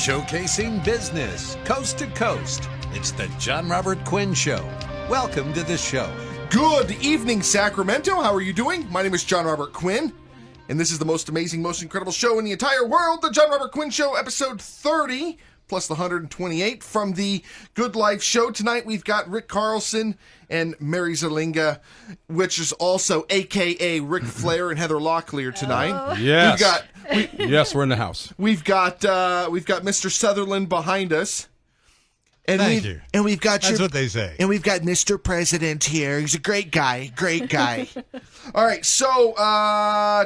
Showcasing business coast to coast. It's the Jon Robert Quinn Show. Welcome to the show. Good evening, Sacramento. How are you doing? My name is Jon Robert Quinn, and this is the most amazing, most incredible show in the entire world, the Jon Robert Quinn Show, episode 30, plus the 128 from the Good Life Show. Tonight we've got Rick Carlson and Mary Zarlenga, which is also a.k.a. Ric Flair and Heather Locklear tonight. Oh. Yes. Yes, we're in the house. We've got Mr. Sutherland behind us. And Thank you. And we've got That's what they say. And we've got Mr. President here. He's a great guy. Great guy. All right, so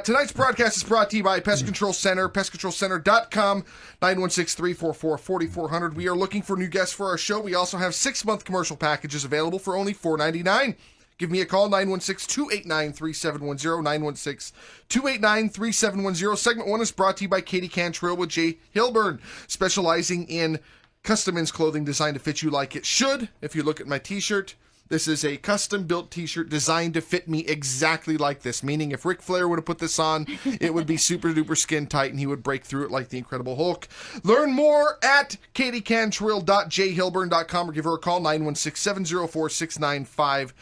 tonight's broadcast is brought to you by Pest Control Center, pestcontrolcenter.com, 916-344-4400. We are looking for new guests for our show. We also have 6-month commercial packages available for only $4.99. Give me a call, 916-289-3710, 916-289-3710. Segment 1 is brought to you by Katie Cantrell with Jay Hilburn, specializing in custom men's clothing designed to fit you like it should. If you look at my t-shirt, this is a custom-built t-shirt designed to fit me exactly like this, meaning if Ric Flair would have put this on, it would be super-duper skin-tight and he would break through it like the Incredible Hulk. Learn more at katiecantrill.jhilburn.com or give her a call, 916-704-6955.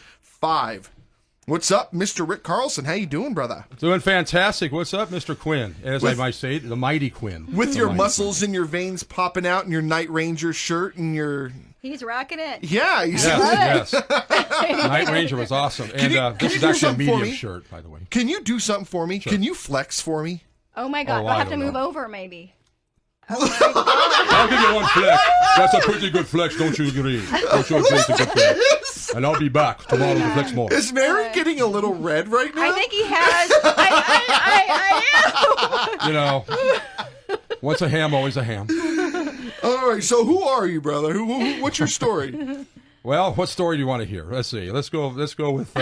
What's up, Mr. Rick Carlson? How you doing, brother? Doing fantastic. What's up, Mr. Quinn? As I might say, the mighty Quinn. With The your mighty muscles and your veins popping out and your Night Ranger shirt and your... He's rocking it. Yeah. Yes. Night Ranger was awesome. And this is actually a medium me? shirt, by the way. Can you do something for me? Sure. Can you flex for me? Oh my God! Oh, I'll I have to don't move know. over maybe. I'll give you one flex. That's a pretty good flex, don't you agree? Don't you agree it's a good flex? And I'll be back tomorrow to flex more. Is Mary getting a little red right now? I think he has. I am. You know, once a ham, always a ham. All right, so who are you, brother? What's your story? Well, what story do you want to hear? Let's see. Let's go with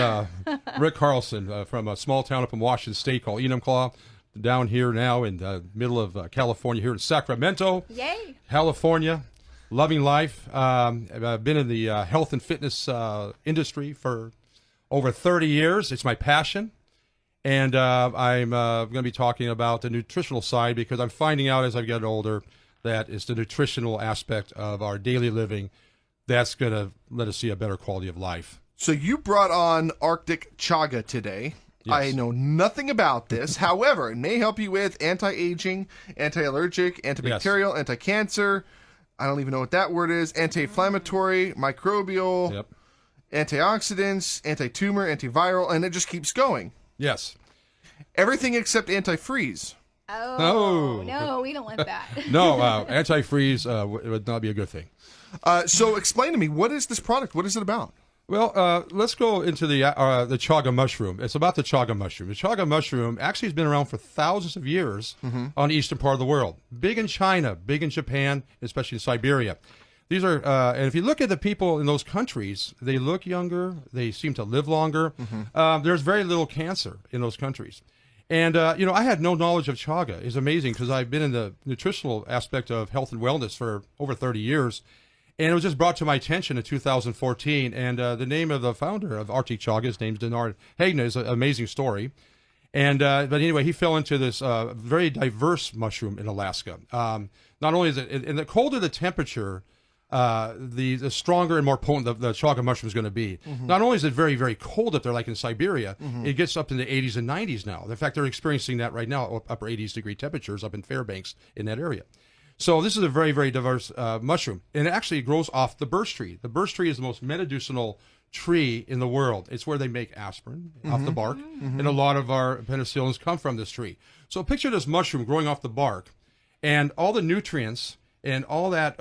Rick Carlson from a small town up in Washington State called Enumclaw, down here now in the middle of California, here in Sacramento. Yay. California, loving life. I've been in the health and fitness industry for over 30 years. It's my passion. And I'm going to be talking about the nutritional side because I'm finding out as I've gotten older that it's the nutritional aspect of our daily living that's going to let us see a better quality of life. So you brought on Arctic Chaga today. Yes. I know nothing about this. However, it may help you with anti-aging, anti-allergic, antibacterial, anti-cancer. I don't even know what that word is. Anti-inflammatory, microbial, Yep. antioxidants, anti-tumor, antiviral, and it just keeps going. Yes. Everything except anti-freeze. Oh No. no, we don't want that. No, antifreeze would not be a good thing. So explain to me, what is this product? What is it about? Well, let's go into the chaga mushroom. It's about the chaga mushroom. The chaga mushroom actually has been around for thousands of years on the eastern part of the world. Big in China, big in Japan, especially in Siberia. These are, and if you look at the people in those countries, they look younger. They seem to live longer. There's very little cancer in those countries. And, I had no knowledge of chaga. It's amazing because I've been in the nutritional aspect of health and wellness for over 30 years. And it was just brought to my attention in 2014. And the name of the founder of Arctic Chaga, his name's Denard Hagna, is an amazing story. And but anyway, he fell into this very diverse mushroom in Alaska. Not only is it, and the colder the temperature, the stronger and more potent the chaga mushroom is going to be. Not only is it very, very cold up there, like in Siberia, it gets up in the 80s and 90s now. In fact, they're experiencing that right now, upper 80s degree temperatures up in Fairbanks in that area. So this is a very, very diverse mushroom, and it actually grows off the birch tree. The birch tree is the most medicinal tree in the world. It's where they make aspirin off the bark, and a lot of our penicillins come from this tree. So picture this mushroom growing off the bark, and all the nutrients and all that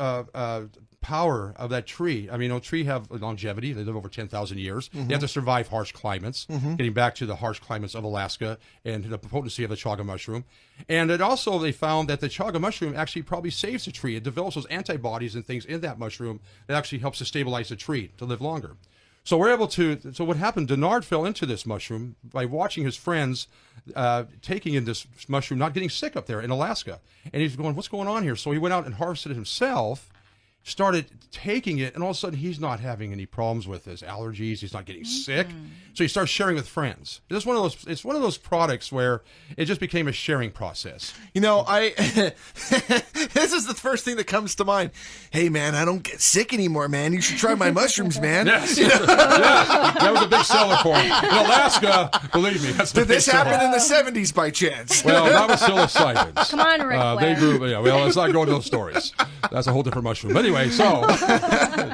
power of that tree. I mean, tree have longevity. They live over 10,000 years. They have to survive harsh climates, getting back to the harsh climates of Alaska and the potency of the chaga mushroom. And it also, they found that the chaga mushroom actually probably saves the tree. It develops those antibodies and things in that mushroom that actually helps to stabilize the tree to live longer. So we're able to, so what happened, Denard fell into this mushroom by watching his friends taking in this mushroom, not getting sick up there in Alaska. And he's going, what's going on here? So he went out and harvested it himself. started taking it, and all of a sudden he's not having any problems with his allergies. He's not getting sick. So he starts sharing with friends. It's one of those products where it just became a sharing process. You know, this is the first thing that comes to mind. Hey, man, I don't get sick anymore, man. You should try my mushrooms, man. Yes. Yes. That was a big seller for him. In Alaska, believe me, that's the Did this happen in the 70s by chance? Well, that was psilocybins. Come on, Ric Flair. They grew. Yeah, well, let's not go into those stories. That's a whole different mushroom. But anyway, so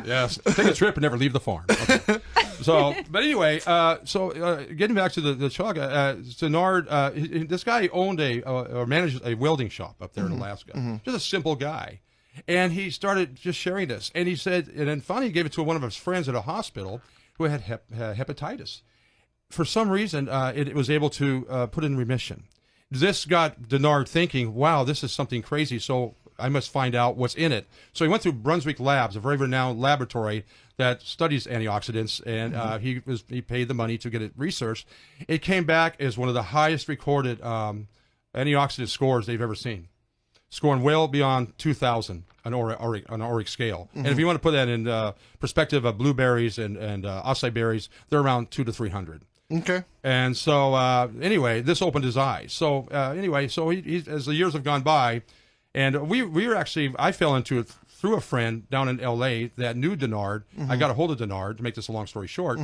yes, take a trip and never leave the farm. Okay. So, but anyway, getting back to the chaga, Denard, this guy owned or managed a welding shop up there in Alaska. Just a simple guy. And he started just sharing this. And he said, and then finally he gave it to one of his friends at a hospital who had hepatitis. For some reason, it was able to put it in remission. This got Denard thinking, wow, this is something crazy, so I must find out what's in it. So he went through Brunswick Labs, a very renowned laboratory that studies antioxidants, and he paid the money to get it researched. It came back as one of the highest recorded antioxidant scores they've ever seen, scoring well beyond 2,000 on an ORIC scale. And if you want to put that in perspective of blueberries and acai berries, they're around 200 to 300. Okay. And so anyway, this opened his eyes. So so he as the years have gone by, and we were actually, I fell into it through a friend down in L.A. that knew Denard. I got a hold of Denard, to make this a long story short.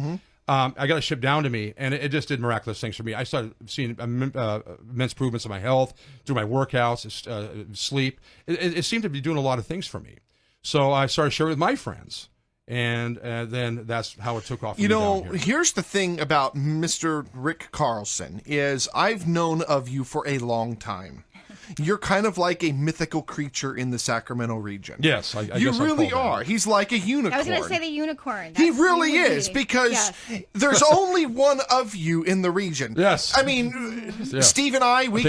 I got it shipped down to me, and it just did miraculous things for me. I started seeing immense improvements in my health, through my workouts, sleep. It seemed to be doing a lot of things for me. So I started sharing with my friends. And then that's how it took off. You know, here's the thing about Mr. Rick Carlson is I've known of you for a long time. You're kind of like a mythical creature in the Sacramento region. Yes, I you guess I'd really call that. are. He's like a unicorn. I was going to say the unicorn. He really is, because there's only one of you in the region. Yes. I mean, Steve and I, we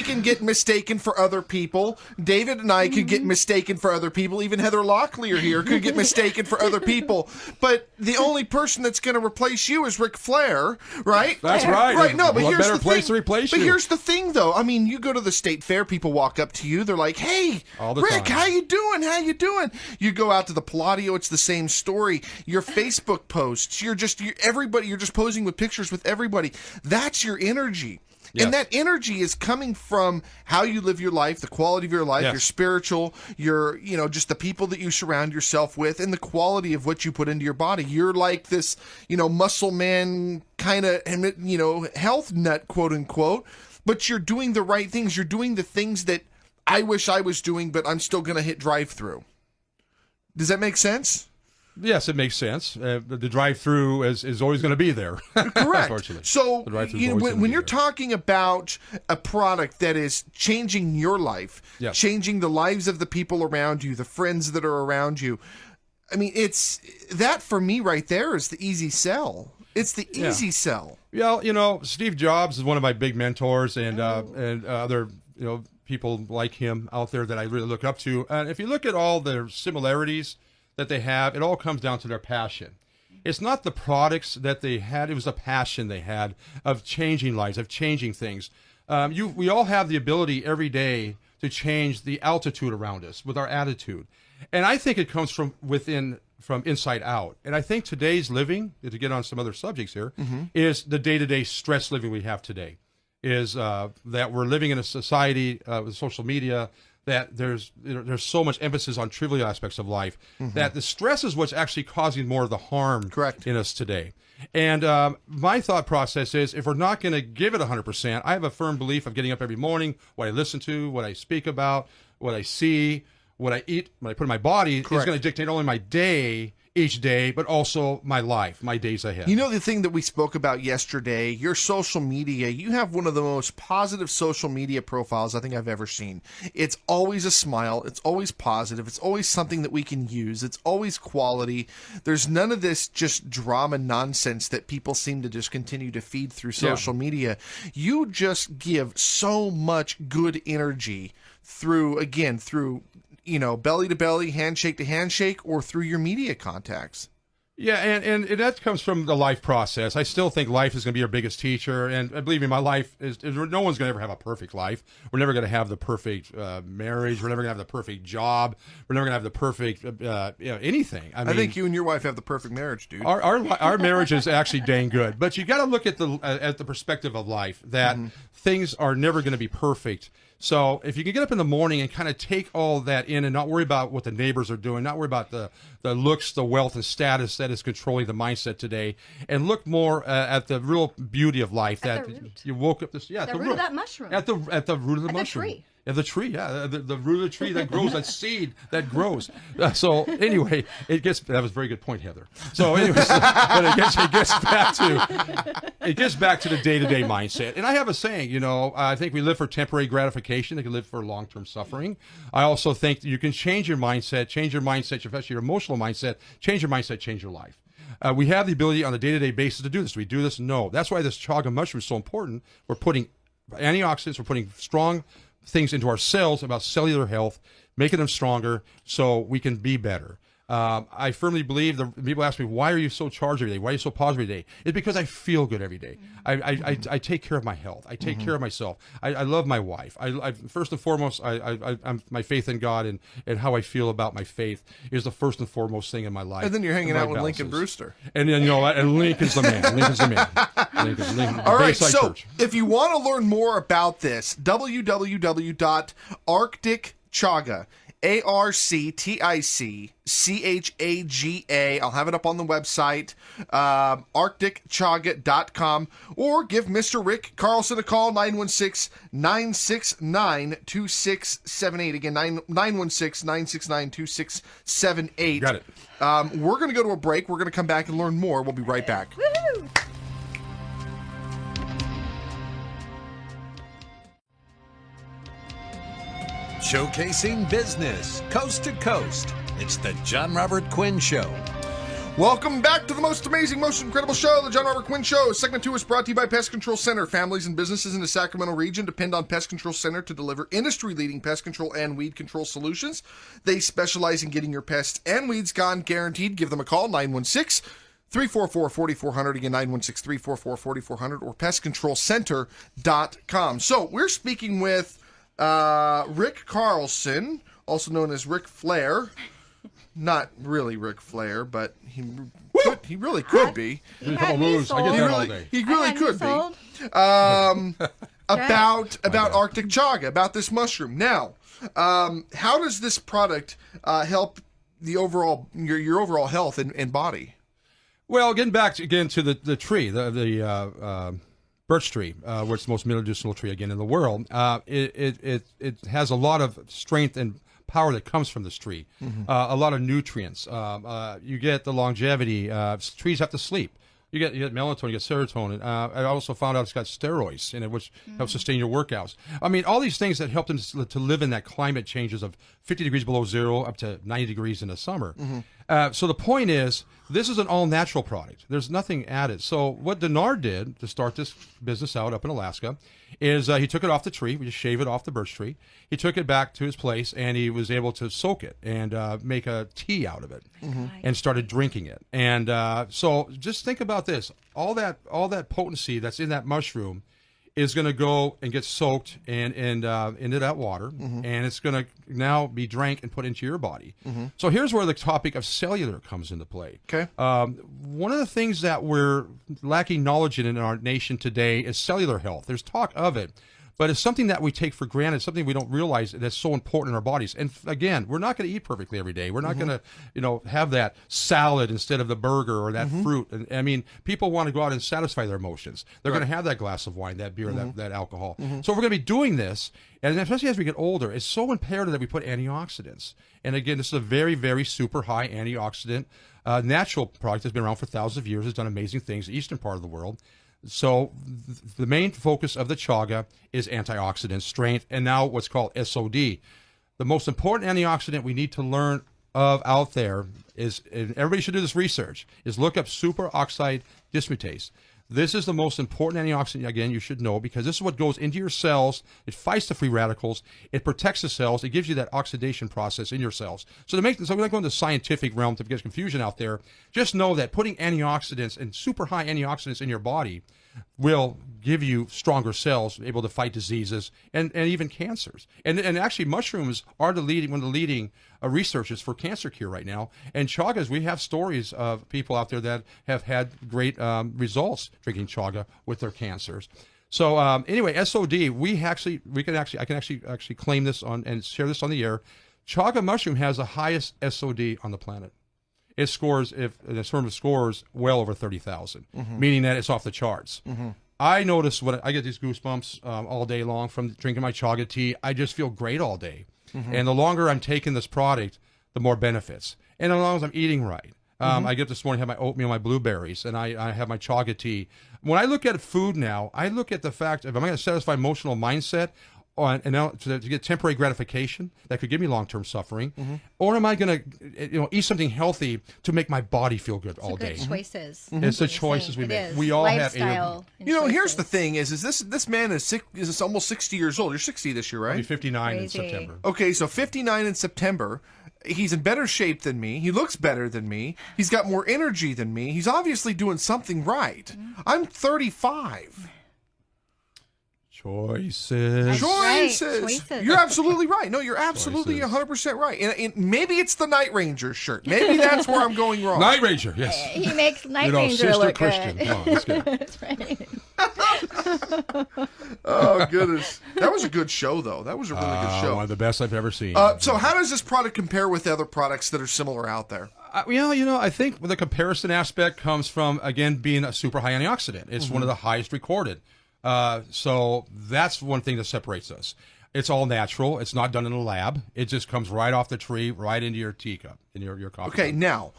can get mistaken for other people. David and I could get mistaken for other people. Even Heather Locklear here could get mistaken for other people. But the only person that's going to replace you is Ric Flair, right? That's right. Right. No, but what here's better the place thing. to replace but you? here's the thing, though. I mean, you go to the state fair, people walk up to you. They're like, "Hey, Rick, time. how you doing? How you doing?" You go out to the Palladio, it's the same story. Your Facebook posts, you're just posing with pictures with everybody. That's your energy. Yes. And that energy is coming from how you live your life, the quality of your life, your spiritual, your, just the people that you surround yourself with, and the quality of what you put into your body. You're like this, muscle man kind of, health nut, quote unquote, but you're doing the right things. You're doing the things that I wish I was doing, but I'm still going to hit drive-through. Does that make sense? Yes, it makes sense. The drive-through is always going to be there. Correct. Unfortunately. So when you're talking about a product that is changing your life, changing the lives of the people around you, the friends that are around you, I mean, it's that for me right there is the easy sell. It's the easy sell. Well, Steve Jobs is one of my big mentors, and other people like him out there that I really look up to. And if you look at all their similarities that they have, it all comes down to their passion. It's not the products that they had, it was a passion they had of changing lives, of changing things. We all have the ability every day to change the altitude around us with our attitude. And I think it comes from inside out. And I think today's living, to get on some other subjects here, is the day-to-day stress living we have today. Is that we're living in a society with social media that there's so much emphasis on trivial aspects of life that the stress is what's actually causing more of the harm in us today. And my thought process is, if we're not going to give it 100%, I have a firm belief of getting up every morning, what I listen to, what I speak about, what I see, what I eat, what I put in my body is going to dictate not only my day each day, but also my life, my days ahead. The thing that we spoke about yesterday, your social media, you have one of the most positive social media profiles I think I've ever seen. It's always a smile. It's always positive. It's always something that we can use. It's always quality. There's none of this just drama nonsense that people seem to just continue to feed through social media. You just give so much good energy through belly to belly, handshake to handshake, or through your media contacts. Yeah, and that comes from the life process. I still think life is going to be our biggest teacher, and believe me, my life is no one's going to ever have a perfect life. We're never going to have the perfect marriage. We're never going to have the perfect job. We're never going to have the perfect anything. I mean, think you and your wife have the perfect marriage, dude. our marriage is actually dang good, but you got to look at the perspective of life that things are never going to be perfect. So if you can get up in the morning and kind of take all that in and not worry about what the neighbors are doing, not worry about the looks, the wealth, and status that is controlling the mindset today, and look more at the real beauty of life, At that the root. you woke up this, The root of that mushroom. at the root of the At the mushroom. tree. Yeah, the tree, the root of the tree that grows, that seed that grows. So anyway, that was a very good point, Heather. So anyways, but it gets back to the day-to-day mindset. And I have a saying, I think we live for temporary gratification. They can live for long-term suffering. I also think you can change your mindset, especially your emotional mindset, change your mindset, change your life. We have the ability on a day-to-day basis to do this. Do we do this? No. That's why this chaga mushroom is so important. We're putting antioxidants, we're putting strong things into our cells about cellular health, making them stronger so we can be better. I firmly believe people ask me, why are you so charged every day? Why are you so positive every day? It's because I feel good every day. I take care of my health. I take care of myself. I love my wife. I first and foremost, I'm my faith in God and how I feel about my faith is the first and foremost thing in my life. And then you're hanging my out with balances. Lincoln Brewster. And then, and Lincoln's the man. Lincoln's the man. Lincoln, All right, Bayside so Church. if you want to learn more about this, www.arcticchaga, ARCTICCHAGA. I'll have it up on the website, arcticchaga.com, or give Mr. Rick Carlson a call, 916-969-2678. Again, 916-969-2678. Got it. We're going to go to a break. We're going to come back and learn more. We'll be right back. Woohoo! Showcasing business coast to coast. It's the Jon Robert Quinn Show. Welcome back to the most amazing, most incredible show, the Jon Robert Quinn Show. Segment 2 is brought to you by Pest Control Center. Families and businesses in the Sacramento region depend on Pest Control Center to deliver industry-leading pest control and weed control solutions. They specialize in getting your pests and weeds gone guaranteed. Give them a call, 916-344-4400. Again, 916-344-4400 or pestcontrolcenter.com. So we're speaking with Rick Carlson, also known as Ric Flair. Not really Ric Flair, but he really could be. You had me sold. I get that all day. He really had me could be. sold. About Arctic chaga, about this mushroom. Now, how does this product help the overall your overall health and body? Well, getting back again to the tree, the birch tree, which is the most medicinal tree again in the world. It has a lot of strength and power that comes from this tree. A lot of nutrients. You get the longevity. Trees have to sleep. You get melatonin, you get serotonin. I also found out it's got steroids in it, which helps sustain your workouts. I mean, all these things that help them to live in that climate changes of 50 degrees below zero up to 90 degrees in the summer. So the point is, this is an all-natural product. There's nothing added. So what Denard did to start this business out up in Alaska is he took it off the tree. We just shave it off the birch tree. He took it back to his place, and he was able to soak it and make a tea out of it and started drinking it. And so just think about this. All that potency that's in that mushroom is going to go and get soaked into that water, and it's going to now be drank and put into your body. So here's where the topic of cellular comes into play. Okay. One of the things that we're lacking knowledge in our nation today is cellular health. There's talk of it, but it's something that we take for granted, something we don't realize that's so important in our bodies. And again, we're not going to eat perfectly every day. We're not going to, have that salad instead of the burger or that fruit. And I mean, people want to go out and satisfy their emotions. They're going to have that glass of wine, that beer, that alcohol. So if we're going to be doing this, and especially as we get older, it's so imperative that we put antioxidants. And again, this is a very, very super high antioxidant natural product that's been around for thousands of years. Has done amazing things in the eastern part of the world. So the main focus of the chaga is antioxidant strength, and now what's called SOD. The most important antioxidant we need to learn of out there is, and everybody should do this research, is look up superoxide dismutase. This is the most important antioxidant, again, you should know, because this is what goes into your cells. It fights the free radicals. It protects the cells. It gives you that oxidation process in your cells. So we're not going to the scientific realm to get confusion out there. Just know that putting antioxidants and super high antioxidants in your body will give you stronger cells, able to fight diseases and even cancers. And actually, mushrooms are one of the leading researchers for cancer cure right now. And chagas, we have stories of people out there that have had great results drinking chaga with their cancers. So anyway, SOD, I can actually claim this on and share this on the air. Chaga mushroom has the highest SOD on the planet. It scores, in terms of scores, well over 30,000, meaning that it's off the charts. I notice when I get these goosebumps all day long from drinking my chaga tea, I just feel great all day. And the longer I'm taking this product, the more benefits. And as long as I'm eating right. I get this morning, have my oatmeal, my blueberries, and I have my chaga tea. When I look at food now, I look at the fact, if I'm going to satisfy emotional mindset, and now to get temporary gratification that could give me long-term suffering, or am I going to, eat something healthy to make my body feel good all day? Choices. It's the choices we It make. is. We all Lifestyle have. and choices. Here's the thing: is this man is almost 60 years old. You're 60 this year, I'll be right? 59 in Crazy. September. Okay, so 59 in September. He's in better shape than me. He looks better than me. He's got more energy than me. He's obviously doing something right. I'm 35. Choices. Choices. Choices. You're absolutely right. No, you're absolutely Choices. 100% right. And maybe it's the Night Ranger shirt. Maybe that's where I'm going wrong. Night Ranger, yes. He makes Night Ranger Sister look Christian. good. Come on, let's get it. That's right. Oh, goodness. That was a good show, though. That was a really good show. One of the best I've ever seen. So how does this product compare with other products that are similar out there? I think the comparison aspect comes from, again, being a super high antioxidant. It's one of the highest recorded. So that's one thing that separates us. It's all natural. It's not done in a lab. It just comes right off the tree, right into your teacup, in your coffee Okay, cup. now,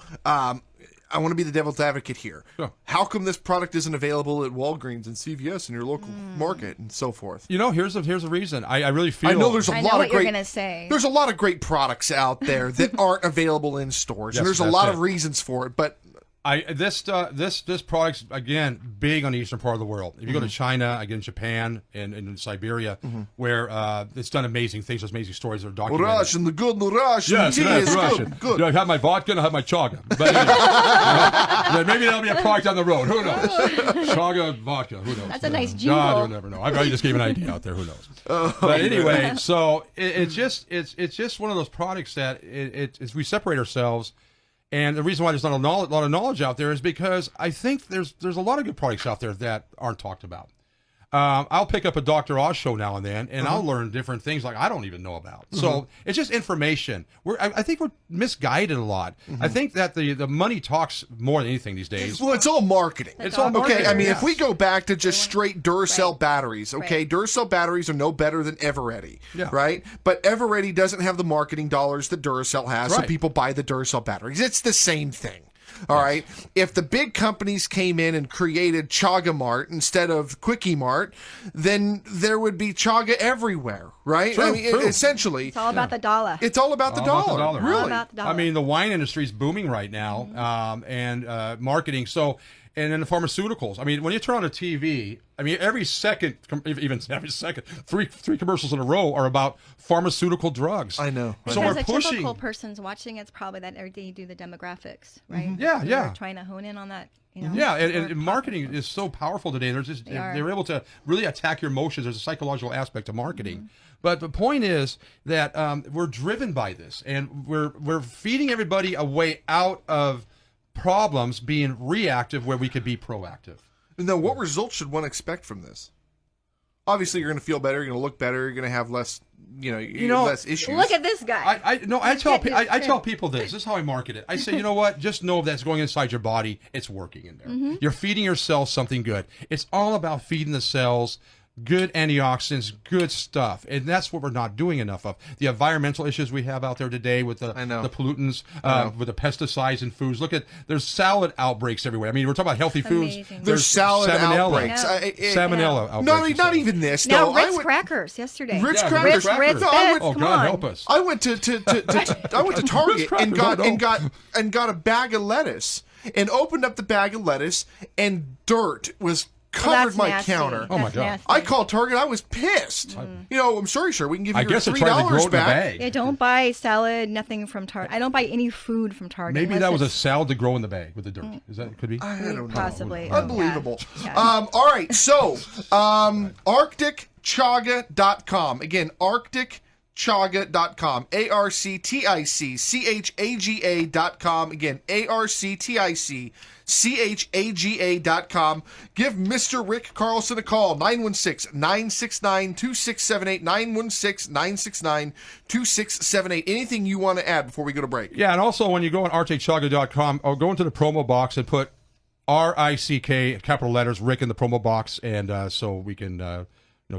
I want to be the devil's advocate here. Sure. How come this product isn't available at Walgreens and CVS in your local market and so forth? Here's the reason. I really feel. I know there's a I lot know of what you're great. gonna say. There's a lot of great products out there that aren't available in stores, and Yes, there's a that's lot it. of reasons for it. But This product's, again, big on the eastern part of the world. If you go to China, again, Japan, and in Siberia, where it's done amazing things, there's amazing stories that are documented. Russian, the good Russian Yes, tea that's is Russian. good. I have my vodka and I have my chaga. But anyway, maybe that'll be a product down the road. Who knows? Chaga, vodka. Who knows? That's a nice God, jingle. you'll never know. I just gave an idea out there. Who knows? But anyway, so it's just one of those products that we separate ourselves. And the reason why there's not a lot of knowledge out there is because I think there's a lot of good products out there that aren't talked about. I'll pick up a Dr. Oz show now and then, and I'll learn different things like I don't even know about. So it's just information. I think we're misguided a lot. I think that the money talks more than anything these days. Well, it's all marketing. It's all Okay, marketing. I mean, Yes. if we go back to just straight Duracell batteries, okay, Right. Duracell batteries are no better than Eveready, Yeah. right? But Eveready doesn't have the marketing dollars that Duracell has, so Right. people buy the Duracell batteries. It's the same thing. All right. If the big companies came in and created Chaga Mart instead of Quickie Mart, then there would be Chaga everywhere, right? True, I mean, true. essentially, It's all about the dollar. it's all about the All about dollar. the dollar. Really? All about the dollar. I mean, the wine industry is booming right now, and marketing. So, and then the pharmaceuticals. I mean, when you turn on a TV, I mean, every second, even every second, three commercials in a row are about pharmaceutical drugs. I know. So because we're a pushing. typical person's watching, it's probably that every day you do the demographics, right? Yeah, So yeah. They're trying to hone in on that. Yeah, and marketing is so powerful today. are. They're able to really attack your emotions. There's a psychological aspect to marketing. But the point is that we're driven by this, and we're feeding everybody a way out of problems being reactive where we could be proactive. Now, what results should one expect from this? Obviously, you're going to feel better. You're going to look better. You're going to have less, less issues. Look at this guy. I tell his I tell chin. people this. This is how I market it. I say, you know what? Just know that's going inside your body. It's working in there. You're feeding your cells something good. It's all about feeding the cells good antioxidants, good stuff, and that's what we're not doing enough of. The environmental issues we have out there today with the pollutants, with the pesticides in foods. Look at there's salad outbreaks everywhere. I mean, we're talking about healthy foods. Amazing. There's salad outbreaks. Salmonella outbreaks. Not even this. Now, No, Ritz crackers yesterday. Ritz Yeah, crackers. Ritz No, I Bits, went, Oh come God, on. help us! I went to Target crackers, and got a bag of lettuce. and opened up the bag of lettuce, and dirt was covered That's my nasty. counter. Oh, my That's God. nasty. I called Target. I was pissed. You know, I'm sorry, sir. We can give you I your guess $3 they're trying to grow it in the back. bag. Yeah, don't buy salad, nothing from Target. I don't buy any food from Target. Maybe unless that was a it's- salad to grow in the bag with the dirt. Is that could be? I don't know. Possibly. Unbelievable. Yeah. All right, so ArcticChaga.com. Again, ArcticChaga.com. ArcticChaga.com. Again, ArcticChaga.com. Give Mr. Rick Carlson a call. 916-969-2678. 916-969-2678. Anything you want to add before we go to break? Yeah, and also when you go on ArcticChaga.com, or go into the promo box and put RICK, capital letters, Rick in the promo box, and so we can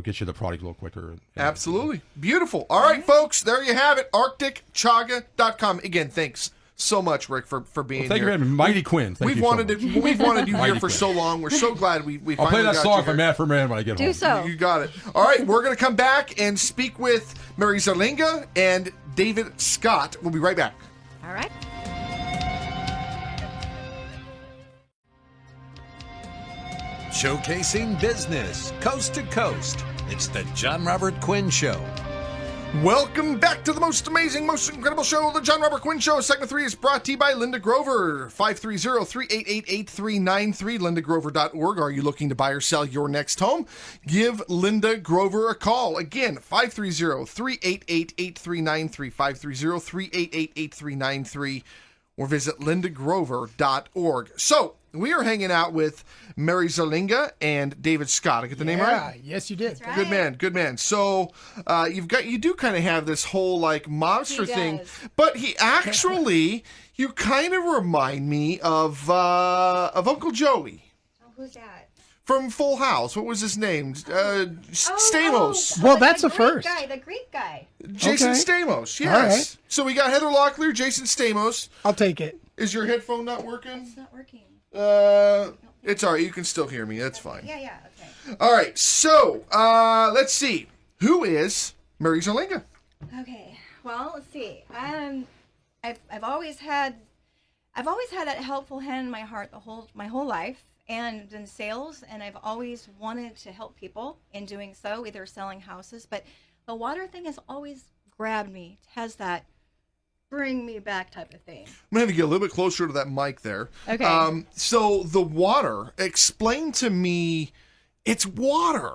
get you the product a little quicker. Absolutely. Beautiful. All right, folks, there you have it. ArcticChaga.com. Again, thanks so much, Rick, for being Thank here. you, Mighty Quinn. Thank We've you so wanted much. we've wanted you here Mighty for Quinn. so long. We're so glad we I'll finally play that got song you for here. Man for Man when I get home. Do so. You got it. All right, we're going to come back and speak with Mary Zarlenga and David Scott. We'll be right back. All right. Showcasing business coast to coast. It's the Jon Robert Quinn Show. Welcome back to the most amazing, most incredible show, the Jon Robert Quinn Show. Segment 3 is brought to you by Linda Grover. 530-388-8393, lindagrover.org. Are you looking to buy or sell your next home? Give Linda Grover a call. Again, 530-388-8393, 530-388-8393, or visit lindagrover.org. So, we are hanging out with Mary Zarlenga and David Scott. I get the name right? Yes, you did. right. Good man. So you do kind of have this whole like monster He thing, does. but he actually you kind of remind me of Uncle Joey Oh, who's that? from Full House. What was his name? Stamos. Well, that's the a first. Greek guy, the Greek guy. Jason Okay. Stamos. Yes. All right. So we got Heather Locklear, Jason Stamos. I'll take it. Is your headphone not working? It's not working. It's all right. You can still hear me. That's fine. Yeah, okay. All right. So let's see. Who is Mary Zarlenga? Okay. Well, let's see. I've always had that helpful hand in my heart my whole life, and in sales, and I've always wanted to help people in doing so, either selling houses, but the water thing has always grabbed me. It has that bring me back type of thing. I'm gonna have to get a little bit closer to that mic there. Okay. So the water, explain to me, it's water.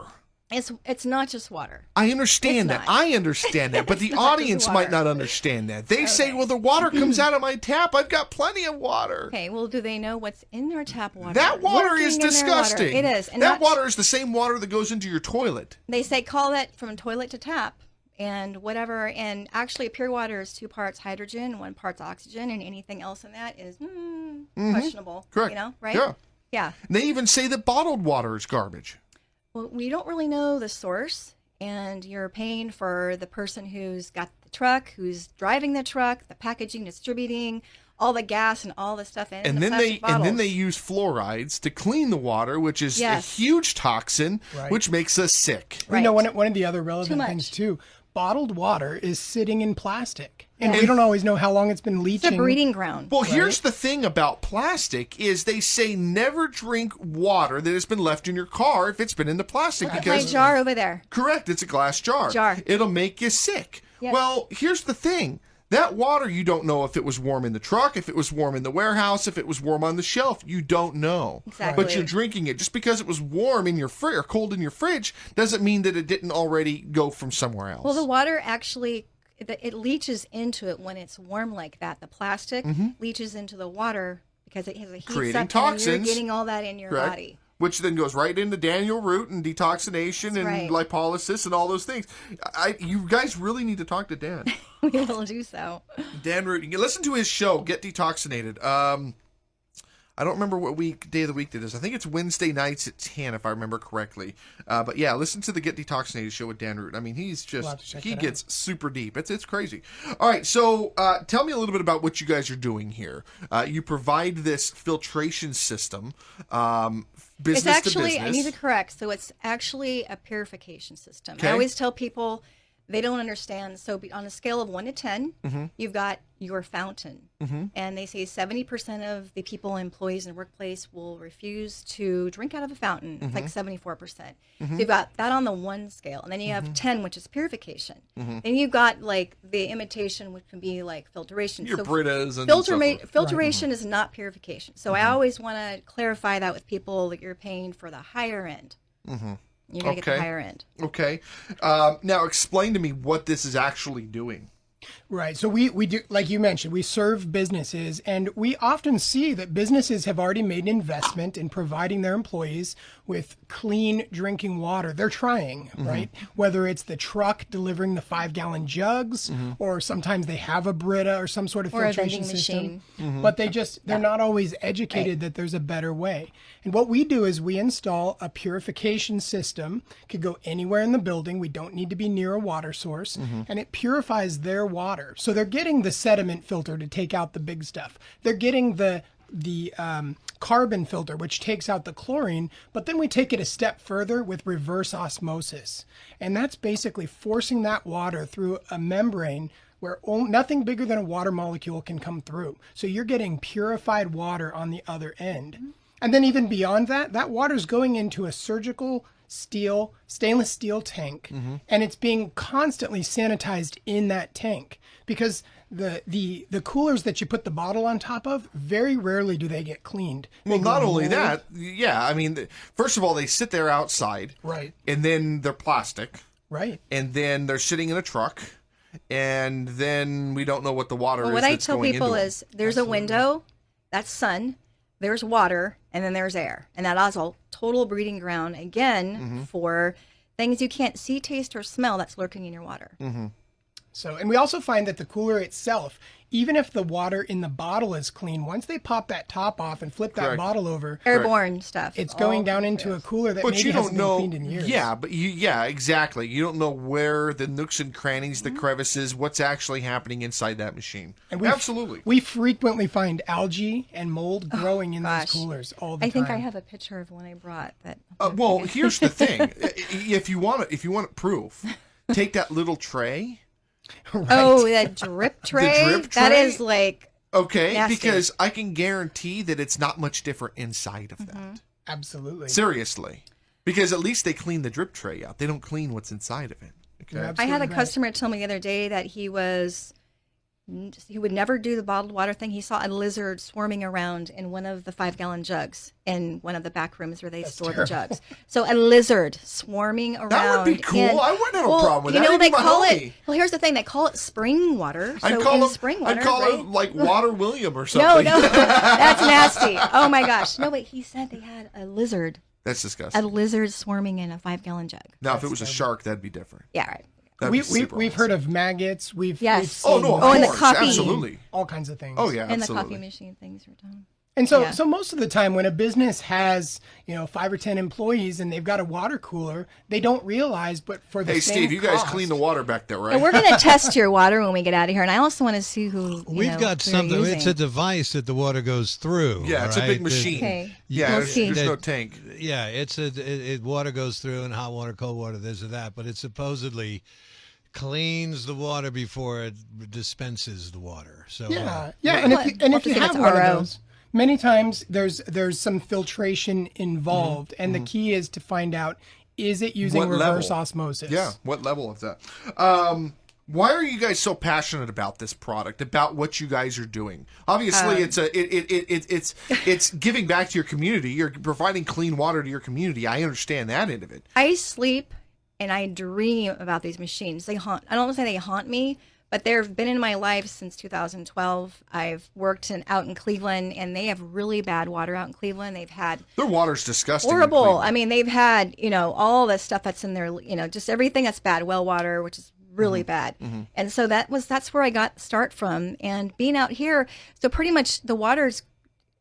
It's not just water. I understand It's that. not. I understand that, but the It's not just audience water. might not understand that. They say, well, the water comes out of my tap. I've got plenty of water. Okay, well, do they know what's in their tap water? That water Working is in their disgusting. water. It is. And that not- water is the same water that goes into your toilet. They say call that from toilet to tap and whatever. And actually, pure water is 2 parts hydrogen, 1 part oxygen, and anything else in that is questionable. Correct. You know, right? Yeah. Yeah. And they even say that bottled water is garbage. Well, we don't really know the source, and you're paying for the person who's got the truck, who's driving the truck, the packaging, distributing, all the gas and all the stuff in And the then plastic bottles. they use fluorides to clean the water, which is Yes. a huge toxin, Right. which makes us sick. We know Right. one of the other Too relevant much. things too. Bottled water is sitting in plastic, and we don't always know how long it's been It's leaching. a breeding ground. Well, here's the thing about plastic is they say never drink water that has been left in your car if it's been in the plastic Look at because my jar over there. correct, it's a glass jar. It'll make you sick. Yes. Well, here's the thing. That water, you don't know if it was warm in the truck, if it was warm in the warehouse, if it was warm on the shelf. You don't know. Exactly. But you're drinking it. Just because it was warm in your fridge or cold in your fridge doesn't mean that it didn't already go from somewhere else. Well, the water actually, it leaches into it when it's warm like that. The plastic leaches into the water because it has a heat Creating up, and toxins. you're getting all that in your Correct. body. Which then goes right into Daniel root and detoxination and right. lipolysis and all those things. You guys really need to talk to Dan. We will do so. Dan Root. You can listen to his show, Get Detoxinated. I don't remember what day of the week that is. I think it's Wednesday nights at 10, if I remember correctly. But yeah, listen to the Get Detoxinated show with Dan Root. I mean, he's We'll have to just, check he that out. gets super deep. It's crazy. All right, so tell me a little bit about what you guys are doing here. You provide this filtration system, business It's actually, to business. I need to correct. So it's actually a purification system. Okay. I always tell people they don't understand. So on a scale of 1 to 10, you've got your fountain. And they say 70% of the people, employees in the workplace will refuse to drink out of a fountain. It's like 74%. So you've got that on the 1 scale. And then you have 10, which is purification. Then you've got like the imitation, which can be like filtration. Your so Britas and filtration is not purification. So I always want to clarify that with people that you're paying for the higher end. You're going to get the higher end. Okay. Now explain to me what this is actually doing. Right. So we do, like you mentioned, we serve businesses, and we often see that businesses have already made an investment in providing their employees with clean drinking water. They're trying, right? Whether it's the truck delivering the 5-gallon jugs, or sometimes they have a Brita or some sort of filtration system. But they're not always educated that there's a better way. And what we do is we install a purification system. Could go anywhere in the building. We don't need to be near a water source, and it purifies their water. So they're getting the sediment filter to take out the big stuff. They're getting the carbon filter, which takes out the chlorine, but then we take it a step further with reverse osmosis. And that's basically forcing that water through a membrane where nothing bigger than a water molecule can come through. So you're getting purified water on the other end. And then even beyond that, that water's going into a surgical stainless steel tank, and it's being constantly sanitized in that tank, because the coolers that you put the bottle on top of, very rarely do they get cleaned. Well, not only that, I mean, first of all, they sit there outside, right, and then they're plastic, right, and then they're sitting in a truck, and then we don't know what the water is. What I tell people is there's a window, that's sun, there's water, and then there's air. And that is a total breeding ground, again, for things you can't see, taste, or smell that's lurking in your water. So, and we also find that the cooler itself, even if the water in the bottle is clean, once they pop that top off and flip that bottle over, airborne stuff, it's going down into a cooler that maybe hasn't been cleaned in years. Yeah, but exactly. You don't know where the nooks and crannies, the crevices, what's actually happening inside that machine. And Absolutely. We frequently find algae and mold growing in those coolers all the time. I think I have a picture of one I brought. That. Well, here's the thing: if you want proof, take that little tray. Right. Oh, that drip tray? The drip tray? That is like nasty. Because I can guarantee that it's not much different inside of that. Absolutely. Seriously. Because at least they clean the drip tray out. They don't clean what's inside of it. Okay. I had a customer tell me the other day that he would never do the bottled water thing. He saw a lizard swarming around in one of the 5-gallon jugs in one of the back rooms where they store the jugs. So a lizard swarming around. That would be cool. I wouldn't have a problem with that. You know, they call it. Well, here's the thing. They call it spring water. So I'd call right? it like Water William or something. No, that's nasty. Oh my gosh. No, wait. He said they had a lizard. That's disgusting. A lizard swarming in a 5-gallon jug. Now, if it was a shark, that'd be different. Yeah, right. We've heard of maggots. We've seen in the coffee, absolutely, all kinds of things. Oh yeah, in absolutely. the coffee machine things are done. And so most of the time when a business has 5 or 10 employees and they've got a water cooler, they don't realize. But for the same Steve, you guys clean the water back there, right? And we're going to test your water when we get out of here, and I also want to see who we've got something. It's a device that the water goes through. Yeah, it's a big machine. Okay. Yeah, there's no tank. Yeah, water goes through, and hot water, cold water, this or that, but it supposedly cleans the water before it dispenses the water. So and if you have one of those, many times there's some filtration involved, and the key is to find out, is it using reverse osmosis? Yeah, what level of that? Why are you guys so passionate about this product, about what you guys are doing? Obviously, it's giving back to your community. You're providing clean water to your community. I understand that end of it. I sleep and I dream about these machines. I don't want to say they haunt me, but they've been in my life since 2012. I've worked out in Cleveland, and they have really bad water out in Cleveland. They've had their water's disgusting. Horrible. I mean, they've had all the stuff that's in there. Just everything that's bad. Well water, which is really bad. And so that's where I got the start from. And being out here, so pretty much the water's.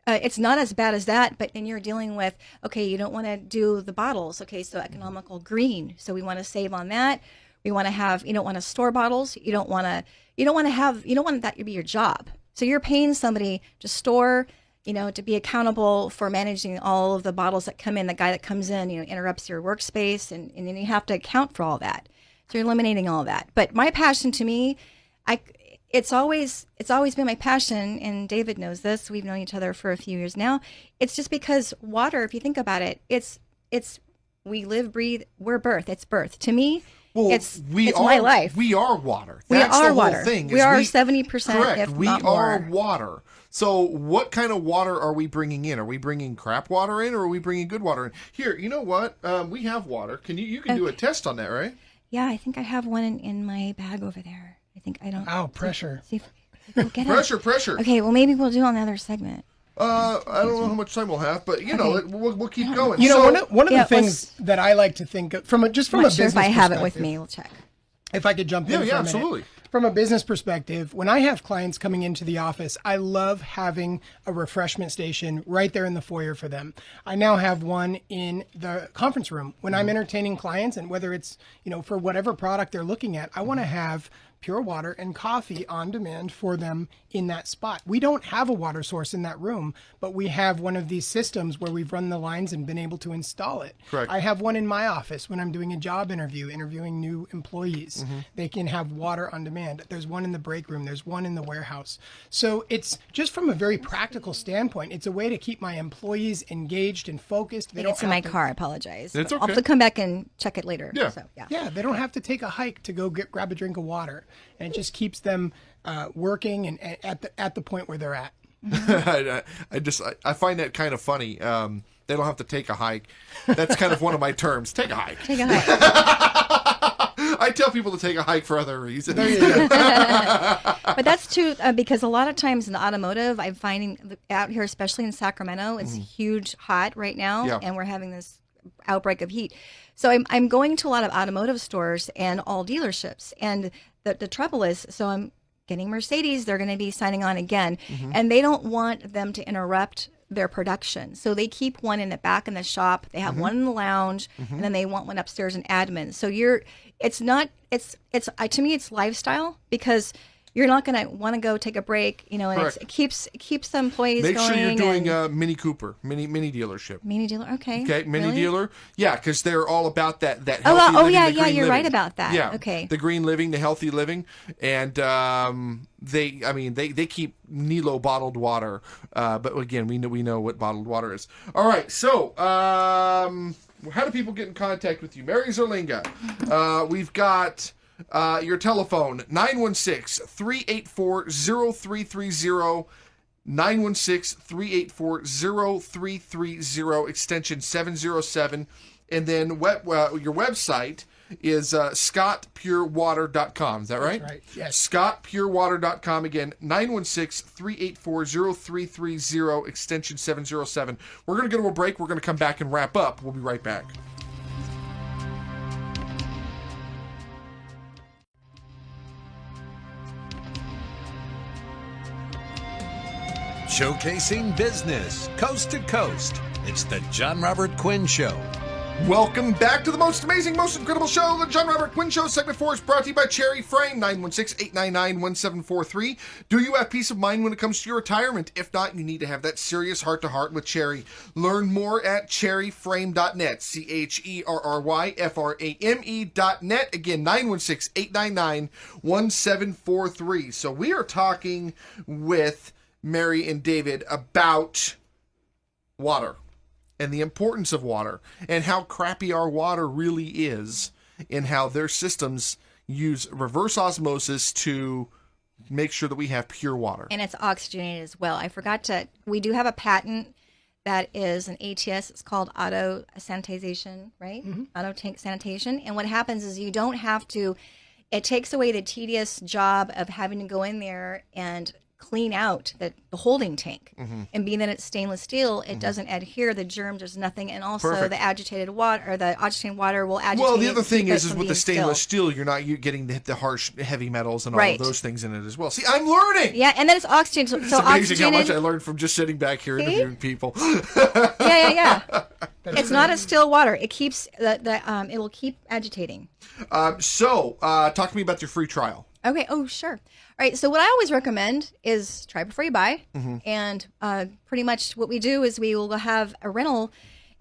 It's not as bad as that, but then you're dealing with, okay, you don't want to do the bottles. Okay, so economical green. So we want to save on that. We want to have, you don't want to store bottles. You don't want that to be your job. So you're paying somebody to store, to be accountable for managing all of the bottles that come in. The guy that comes in, interrupts your workspace, and then you have to account for all that. So you're eliminating all of that. But my passion to me, it's always been my passion, and David knows this. We've known each other for a few years now. It's just because water, if you think about it, it's we live, breathe, we're birth. It's birth. To me, it's my life. We are water. We That's are the water. whole thing. We are 70%, correct. if We not are more. water. So what kind of water are we bringing in? Are we bringing crap water in, or are we bringing good water in? Here, you know what? We have water. You can do a test on that, right? Yeah, I think I have one in my bag over there. I think I don't. Ow, pressure. See if we'll get it. Pressure. Okay, well maybe we'll do on the other segment. I don't know how much time we'll have, but we'll keep going. You know, So- one of the things that I like to think of, from a I'm business not sure if I have it with perspective- me. We'll check. If I could jump in for a minute. absolutely. From a business perspective, when I have clients coming into the office, I love having a refreshment station right there in the foyer for them. I now have one in the conference room. When I'm entertaining clients, and whether it's, for whatever product they're looking at, I want to have pure water and coffee on demand for them in that spot. We don't have a water source in that room, but we have one of these systems where we've run the lines and been able to install it. Correct. I have one in my office when I'm doing a job interview, interviewing new employees. They can have water on demand. There's one in the break room. There's one in the warehouse. So it's just from a very practical standpoint, it's a way to keep my employees engaged and focused. They It's in my car. I apologize. It's I'll have okay. to come back and check it later. Yeah. So, yeah. Yeah, they don't have to take a hike to go grab a drink of water, and it just keeps them working and at the point where they're at. I find that kind of funny. They don't have to take a hike. That's kind of one of my terms. Take a hike. Take a hike. I tell people to take a hike for other reasons. But that's true because a lot of times in the automotive, I'm finding out here, especially in Sacramento, it's huge hot right now, Yeah. and we're having this outbreak of heat. So I'm going to a lot of automotive stores and all dealerships, and the trouble is, so I'm getting Mercedes, they're going to be signing on again, and they don't want them to interrupt their production. So they keep one in the back in the shop, they have one in the lounge, and then they want one upstairs in admin. So to me, it's lifestyle, because you're not going to want to go take a break, and Correct. it keeps the employees Make going. sure you're doing and- Mini Cooper, mini dealership. Mini dealer, okay. Okay, mini Really? dealer. Yeah, because they're all about that healthy Oh, living, yeah, the yeah, green you're right living. about that. Yeah, Okay. the green living, the healthy living, and they keep Nilo bottled water. But again, we know what bottled water is. All right, so how do people get in contact with you, Mary Zarlenga? We've got. Your telephone, 916-384-0330, 916-384-0330, extension 707. And then your website is scottpurewater.com. Is that right? That's right, yes. scottpurewater.com. Again, 916-384-0330, extension 707. We're going to go to a break. We're going to come back and wrap up. We'll be right back. Showcasing business coast to coast. It's the Jon Robert Quinn Show. Welcome back to the most amazing, most incredible show, the Jon Robert Quinn Show. Segment 4 is brought to you by Cherry Frame, 916-899-1743. Do you have peace of mind when it comes to your retirement? If not, you need to have that serious heart-to-heart with Cherry. Learn more at cherryframe.net, CHERRYFRAME.net. Again, 916-899-1743. So we are talking with Mary and David about water and the importance of water and how crappy our water really is, and how their systems use reverse osmosis to make sure that we have pure water. And it's oxygenated as well. I forgot we do have a patent that is an ATS. It's called auto sanitization, right? Auto tank sanitation. And what happens is you don't have to, it takes away the tedious job of having to go in there and clean out the holding tank. And being that it's stainless steel, it doesn't adhere, the germs, there's nothing. And also Perfect. the agitated water, or the oxygenated water will agitate. Well, the it other to thing keep it is from with the being stainless still. steel, you're not getting the harsh heavy metals and all Right. of those things in it as well. See, I'm learning. Yeah, and then it's oxygenated. So It's amazing how much I oxygenated. learned from just sitting back here interviewing people. Yeah. It's not a still water. It keeps it will keep agitating. So, talk to me about your free trial. Okay. Oh, sure. All right. So what I always recommend is try before you buy. Mm-hmm. And pretty much what we do is we will have a rental,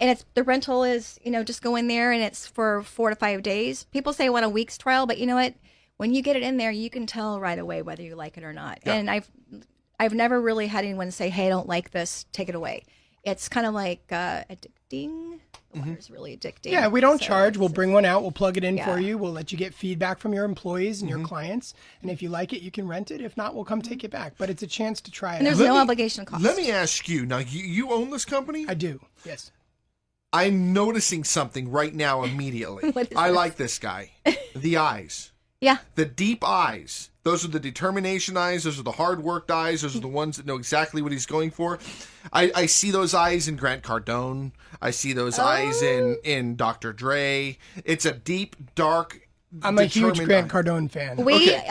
and it's the rental is, just go in there and it's for 4 to 5 days. People say I want a week's trial, but you know what? When you get it in there, you can tell right away whether you like it or not. Yeah. And I've never really had anyone say, "Hey, I don't like this. Take it away." It's kind of like addicting. The water's really addicting. Yeah, we don't So charge. We'll it's- bring one out. We'll plug it in Yeah. for you. We'll let you get feedback from your employees and your clients. And if you like it, you can rent it. If not, we'll come take it back. But it's a chance to try it And out. there's Let no me- obligation cost. Let me ask you now. You own this company? I do. Yes. I'm noticing something right now immediately. What is I this? like this guy. The eyes. Yeah. The deep eyes. Those are the determination eyes. Those are the hard worked eyes. Those are the ones that know exactly what he's going for. I see those eyes in Grant Cardone. I see those eyes in Dr. Dre. It's a deep, dark. I'm a huge determined Grant eye. Cardone fan. Okay.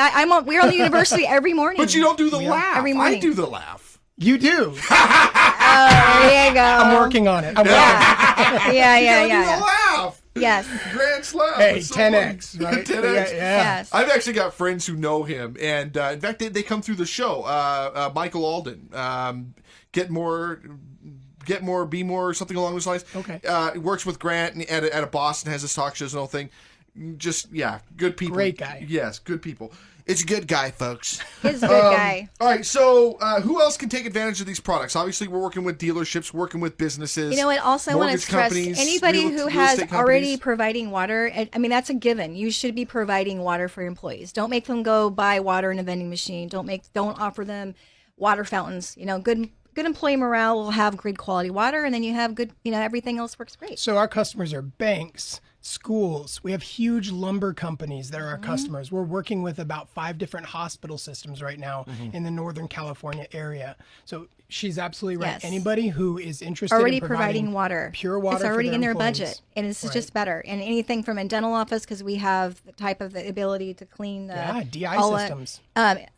We're on the university every morning. But you don't do the laugh. Every I morning. do the laugh. You do. There you go. I'm working on it. I'm working. Yeah, You yeah, gotta do yeah. the laugh. Yes. Grant's laugh. Hey, It's so 10x, funny. right? 10x. Yeah. Yes. I've actually got friends who know him, and in fact, they come through the show. Michael Alden, get more, be more, or something along those lines. Okay. Works with Grant and at a Boston, has his talk shows and all thing. Just good people. Great guy. Yes, good people. It's a good guy, folks. He's a good guy. All right, so who else can take advantage of these products? Obviously, we're working with dealerships, working with businesses. You know what? Also, I want to mortgage stress companies, anybody real who estate has companies. already providing water. I mean, that's a given. You should be providing water for your employees. Don't make them go buy water in a vending machine. Don't offer them water fountains. Good employee morale will have good quality water, and then you have good. Everything else works great. So our customers are banks, schools. We have huge lumber companies that are our customers. We're working with about 5 different hospital systems right now in the Northern California area. So she's absolutely right. Yes. Anybody who is interested Already in providing water. pure water, It's already for in their employees. budget, and it's just better. And anything from a dental office, because we have the type of the ability to clean the Yeah, DI all systems.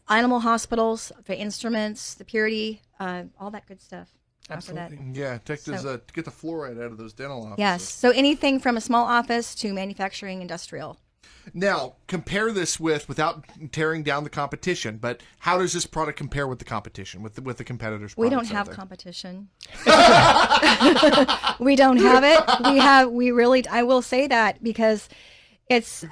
animal hospitals, the instruments, the purity, all that good stuff. Offer that. Absolutely. Yeah, get the fluoride out of those dental offices. Yes. So anything from a small office to manufacturing, industrial. Now, compare this without tearing down the competition, but how does this product compare with the competition, with the competitors' We don't products out have there? competition. We don't have it. We really, I will say that because it's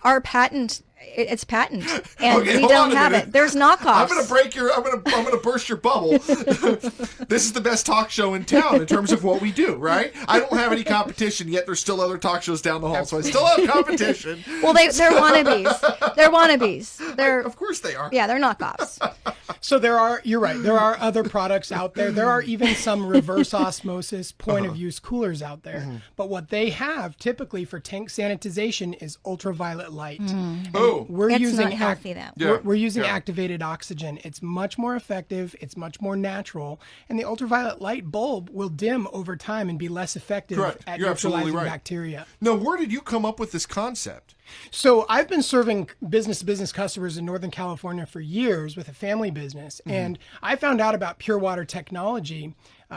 our patent. It's patent, and Okay, we hold on don't a have minute. it. There's knockoffs. I'm gonna burst your bubble. This is the best talk show in town in terms of what we do, right? I don't have any competition yet. There's still other talk shows down the hall, so I still have competition. Well, they're wannabes. They're wannabes. They're Of course they are. yeah, they're knockoffs. So you're right. There are other products out there. There are even some reverse osmosis point of use coolers out there. But what they have typically for tank sanitization is ultraviolet light. Oh, We're It's using not healthy, though. Yeah. We're using Yeah. activated oxygen. It's much more effective. It's much more natural. And the ultraviolet light bulb will dim over time and be less effective Correct. at You're absolutely neutralizing right. bacteria. now where did you come up with this concept? So I've been serving business-to-business customers in Northern California for years with a family business, and I found out about pure water technology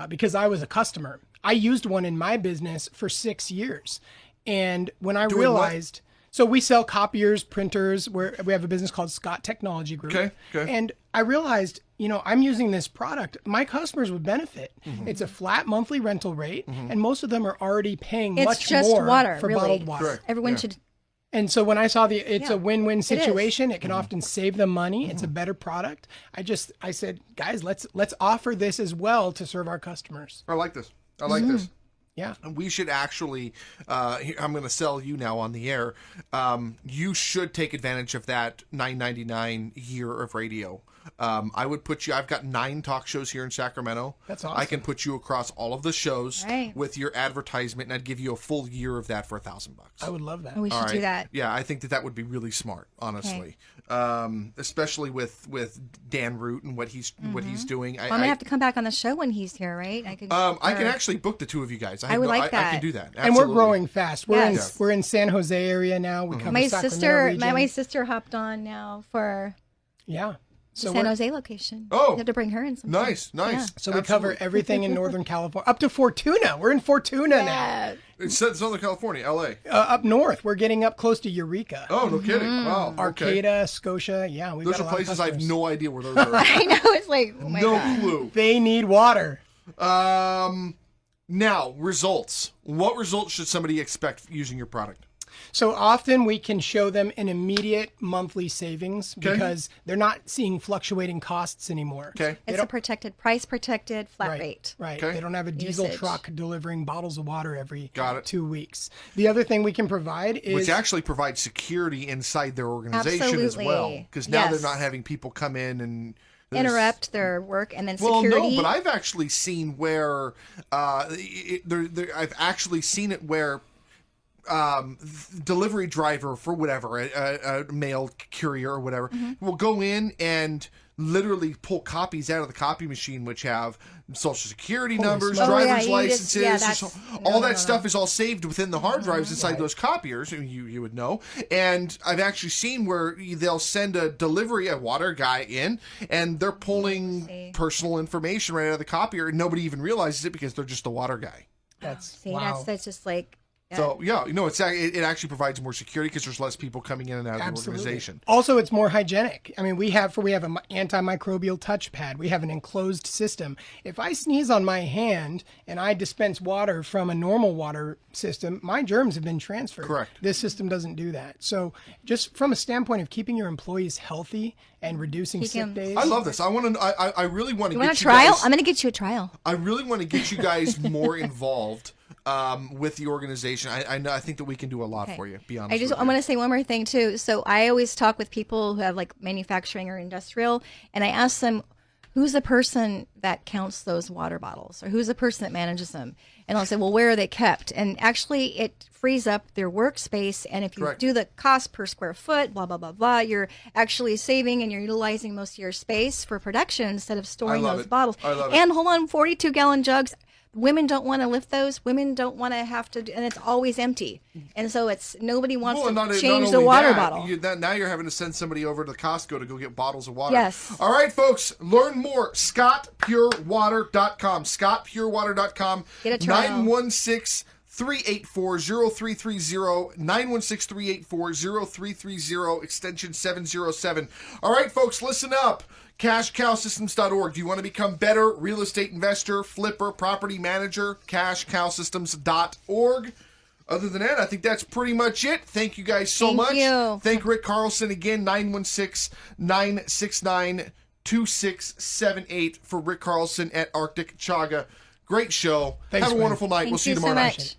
because I was a customer. I used one in my business for 6 years, and when I Doing realized, so we sell copiers, printers. We have a business called Scott Technology Group, Okay. and I realized, I'm using this product. My customers would benefit. It's a flat monthly rental rate, and most of them are already paying It's much just more water, for really. bottled water. Correct. Everyone Yeah. should. And so when I saw it's Yeah, a win-win is. situation, it can often save them money. It's a better product. I said, guys, let's offer this as well to serve our customers. I like this. I like this. Yeah. And we should actually, I'm going to sell you now on the air. You should take advantage of that $9.99 year of radio. I would put you, I've got 9 talk shows here in Sacramento. That's awesome. I can put you across all of the shows Right. with your advertisement, and I'd give you a full year of that for $1,000. I would love that. We should All do right. that. Yeah, I think that would be really smart, honestly. Especially with Dan Root and what he's doing. I'm gonna have to come back on the show when he's here, right? I could. I can actually book the 2 of you guys. I would like I that. can do that. And we're Absolutely. growing fast. Yes. We're in San Jose area now. We cover my Sacramento sister, region. my sister hopped on now for Yeah. the So San we're- Jose location. Oh. You have to bring her in. Sometime. Nice. Yeah. So we cover everything in Northern California, up to Fortuna. We're in Fortuna now. Yeah. It's Southern California, LA. Up north, we're getting up close to Eureka, Oh, no kidding. Wow. Okay. Arcata, Scotia. Yeah, we've Those got are a lot of places I have customers. no idea where those are. I know. It's like, oh my No God. clue. They need water. Now, results. What results should somebody expect using your product? So often we can show them an immediate monthly savings because they're not seeing fluctuating costs anymore. Okay. It's a protected, price protected flat rate. Right. Okay. They don't have a diesel Usage. truck delivering bottles of water every Got it. 2 weeks. The other thing we can provide is Which actually provides security inside their organization as well. Absolutely. Because now they're Yes. not having people come in and there's- Interrupt their work and then Well, security. no, but I've actually seen where I've actually seen it where delivery driver for whatever, a mail courier or whatever, will go in and literally pull copies out of the copy machine, which have social security numbers, smokes. driver's you licenses, that's- all that no. stuff is all saved within the hard drives inside those copiers. You would know. And I've actually seen where they'll send a water guy in, and they're pulling personal information right out of the copier, and nobody even realizes it because they're just the water guy. that's See, wow. that's just like. So it actually provides more security because there's less people coming in and out of the organization. Also, it's more hygienic. I mean, we have an antimicrobial touchpad. We have an enclosed system. If I sneeze on my hand and I dispense water from a normal water system, my germs have been transferred. Correct. This system doesn't do that. So, just from a standpoint of keeping your employees healthy and reducing sick days, I love this. I want to. I really want to You get want a you trial? guys. I'm going to get you a trial. I really want to get you guys more involved with the organization. I think that we can do a lot for you. Be honest. I want to say one more thing too. So I always talk with people who have like manufacturing or industrial, and I ask them, who's the person that counts those water bottles, or who's the person that manages them? And I'll say, well, where are they kept? And actually, it frees up their workspace. And if you Correct. do the cost per square foot, blah blah blah blah, you're actually saving and you're utilizing most of your space for production instead of storing love those it. bottles. I love it. And hold on, 42-gallon jugs. Women don't want to lift those. Women don't want to have to, and it's always empty. And so it's nobody wants Well, to not change the only water that, bottle. now you're having to send somebody over to Costco to go get bottles of water. Yes. All right, folks, learn more. ScottPureWater.com. ScottPureWater.com. Get a trial. 916-384-0330. 916-384-0330. Extension 707. All right, folks, listen up. CashCowSystems.org. Do you want to become better real estate investor, flipper, property manager? CashCowSystems.org. Other than that, I think that's pretty much it. Thank you guys so much. Thank you. Thank Rick Carlson again. 916-969-2678 for Rick Carlson at Arctic Chaga. Great show. Thanks, Have a man. wonderful night. Thank We'll see you you so tomorrow much. night.